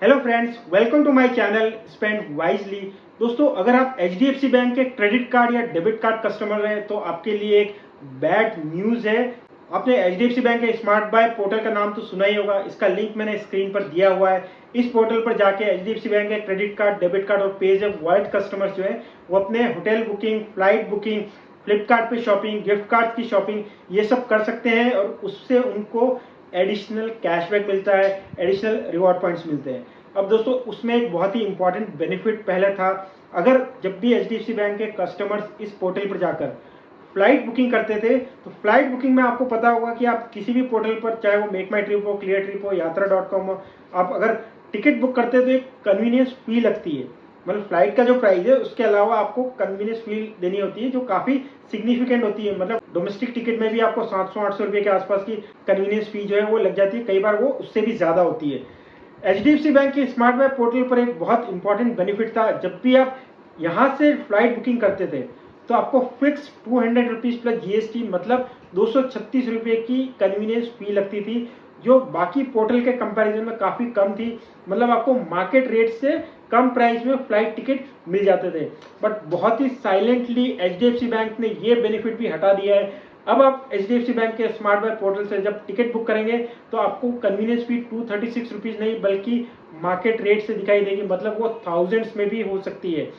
Hello friends, welcome to my channel spend wisely. दोस्तों, अगर आप एचडीएफसी बैंक के क्रेडिट कार्ड या डेबिट कार्ड कस्टमर हैं तो आपके लिए एक बैड न्यूज़ है। आपने एचडीएफसी बैंक के स्मार्ट बाय पोर्टल का नाम तो सुना ही होगा। इसका लिंक मैंने स्क्रीन पर दिया हुआ है। इस पोर्टल पर जाके एचडीएफसी बैंक के क्रेडिट कार्ड, डेबिट कार्ड और पेज एप वॉलेट कस्टमर्स जो है वो अपने hotel booking, flight booking, Flipkart पे शॉपिंग, गिफ्ट कार्ड की शॉपिंग ये सब कर सकते हैं और उससे उनको एडिशनल कैशबैक मिलता है, एडिशनल रिवॉर्ड पॉइंट्स मिलते हैं। अब दोस्तों, उसमें एक बहुत ही इंपॉर्टेंट बेनिफिट पहले था। अगर जब भी एचडीएफसी बैंक के कस्टमर्स इस पोर्टल पर जाकर फ्लाइट बुकिंग करते थे तो फ्लाइट बुकिंग में आपको पता होगा कि आप किसी भी पोर्टल पर, चाहे वो मेक माई ट्रिप हो, क्लियर ट्रिप हो, यात्रा.com हो, आप अगर टिकट बुक करते हैं तो एक कन्वीनियंस फी लगती है। मतलब फ्लाइट का जो प्राइस है उसके अलावा आपको कन्वीनियंस फी देनी होती है जो काफी सिग्निफिकेंट होती है। मतलब डोमेस्टिक टिकट में भी आपको 700-800 रुपए के आसपास की कन्वीनियंस फी जो है वो लग जाती है, कई बार वो उससे भी ज्यादा होती है। एचडीएफसी बैंक के स्मार्ट बाय पोर्टल पर एक बहुत इंपॉर्टेंट बेनिफिट था। जब भी आप यहाँ से फ्लाइट बुकिंग करते थे तो आपको फिक्स 200 रुपीज प्लस जीएसटी मतलब 236 रुपए की कन्वीनियंस फी लगती थी, जो बाकी पोर्टल के कंपैरिजन में काफी कम थी। मतलब आपको मार्केट रेट से कम प्राइस में फ्लाइट टिकट मिल जाते थे। बट बहुत ही साइलेंटली एचडीएफसी बैंक ने ये बेनिफिट भी हटा दिया है। अब आप एचडीएफसी बैंक के स्मार्ट बाय पोर्टल से जब टिकट बुक करेंगे तो आपको कन्वीनियंस फी 236 रुपीज नहीं बल्कि मार्केट रेट से दिखाई देगी। मतलब वो थाउजेंड्स में भी हो सकती है।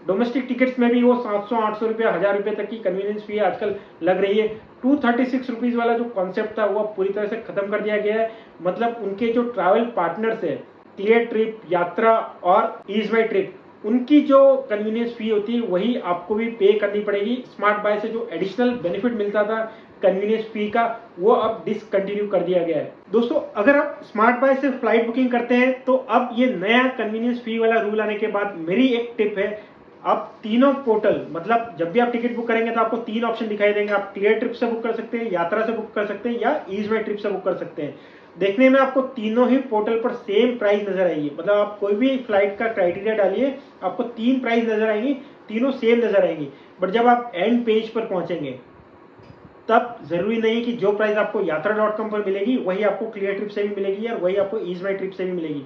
डोमेस्टिक टिकट्स में भी वो 700-800 रुपये, 1000 रुपये तक की कन्वीनियंस फी आजकल लग रही है। 236 रुपीज वाला जो कॉन्सेप्ट था वो पूरी तरह से खत्म कर दिया गया है। मतलब उनके जो ट्रैवल पार्टनर्स है, क्लियर ट्रिप, यात्रा और ईज माई ट्रिप, उनकी जो कन्वीनियंस फी होती है वही आपको भी पे करनी पड़ेगी। स्मार्ट बाय से जो एडिशनल बेनिफिट मिलता था कन्वीनियंस फी का, वो अब डिसकंटिन्यू कर दिया गया है। दोस्तों, अगर आप स्मार्ट बाय से फ्लाइट बुकिंग करते हैं तो अब ये नया कन्वीनियंस फी वाला रूल आने के बाद मेरी एक टिप है, आप तीनों पोर्टल, मतलब जब भी आप टिकट बुक करेंगे तो आपको 3 ऑप्शन दिखाई देंगे। आप क्लियर ट्रिप से बुक कर सकते हैं, यात्रा से बुक कर सकते हैं या ईज माई ट्रिप से बुक कर सकते हैं। देखने में आपको तीनों ही पोर्टल पर सेम प्राइस नजर आएगी। मतलब आप कोई भी फ्लाइट का क्राइटेरिया डालिए, आपको 3 प्राइस नजर आएंगी, तीनों सेम नजर आएंगी। बट जब आप एंड पेज पर पहुंचेंगे तब जरूरी नहीं कि जो प्राइस आपको यात्रा.com पर मिलेगी वही आपको क्लियर ट्रिप से भी मिलेगी और वही आपको ईज माई ट्रिप से भी मिलेगी।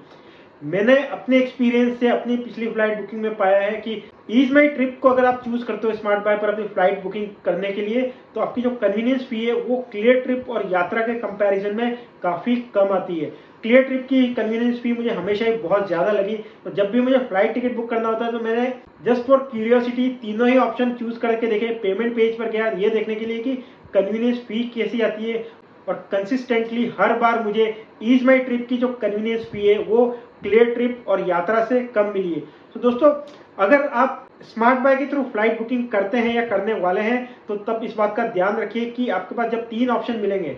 मैंने अपने एक्सपीरियंस से अपनी पिछली फ्लाइट बुकिंग में पाया है कि ईज माई ट्रिप को अगर आप चूज करते हो स्मार्ट बाय पर अपनी फ्लाइट बुकिंग करने के लिए तो आपकी जो कन्वीनियंस फी है वो क्लियर ट्रिप और यात्रा के कंपैरिजन में काफी कम आती है। क्लियर ट्रिप की कन्वीनियंस फी मुझे हमेशा ही बहुत ज्यादा लगी। तो जब भी मुझे फ्लाइट टिकट बुक करना होता है तो मैंने जस्ट फॉर क्यूरियोसिटी तीनों ही ऑप्शन चूज करके देखे। पेमेंट पेज पर गया ये देखने के लिए कि कन्वीनियंस फी कैसी आती है, और कंसिस्टेंटली हर बार मुझे ईज माई ट्रिप की जो कन्वीनियंस फी है वो क्लियर ट्रिप और यात्रा से कम मिली है। तो दोस्तों, अगर आप स्मार्ट बाय के थ्रू फ्लाइट बुकिंग करते हैं या करने वाले हैं तो तब इस बात का ध्यान रखिए कि आपके पास जब 3 ऑप्शन मिलेंगे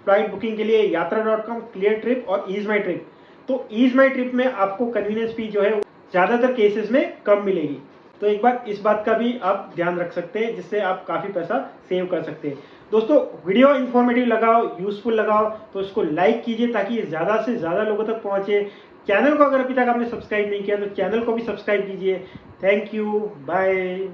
फ्लाइट बुकिंग के लिए, यात्रा.com, क्लियर ट्रिप और ईज माई ट्रिप, तो ईज माई ट्रिप में आपको कन्वीनियंस फी जो है ज्यादातर केसेस में कम मिलेगी। तो एक बार इस बात का भी आप ध्यान रख सकते हैं जिससे आप काफी पैसा सेव कर सकते हैं। दोस्तों, वीडियो इन्फॉर्मेटिव लगाओ, यूजफुल लगाओ तो इसको लाइक कीजिए ताकि ये ज्यादा से ज्यादा लोगों तक पहुंचे। चैनल को अगर अभी तक आपने सब्सक्राइब नहीं किया तो चैनल को भी सब्सक्राइब कीजिए। Thank you, bye.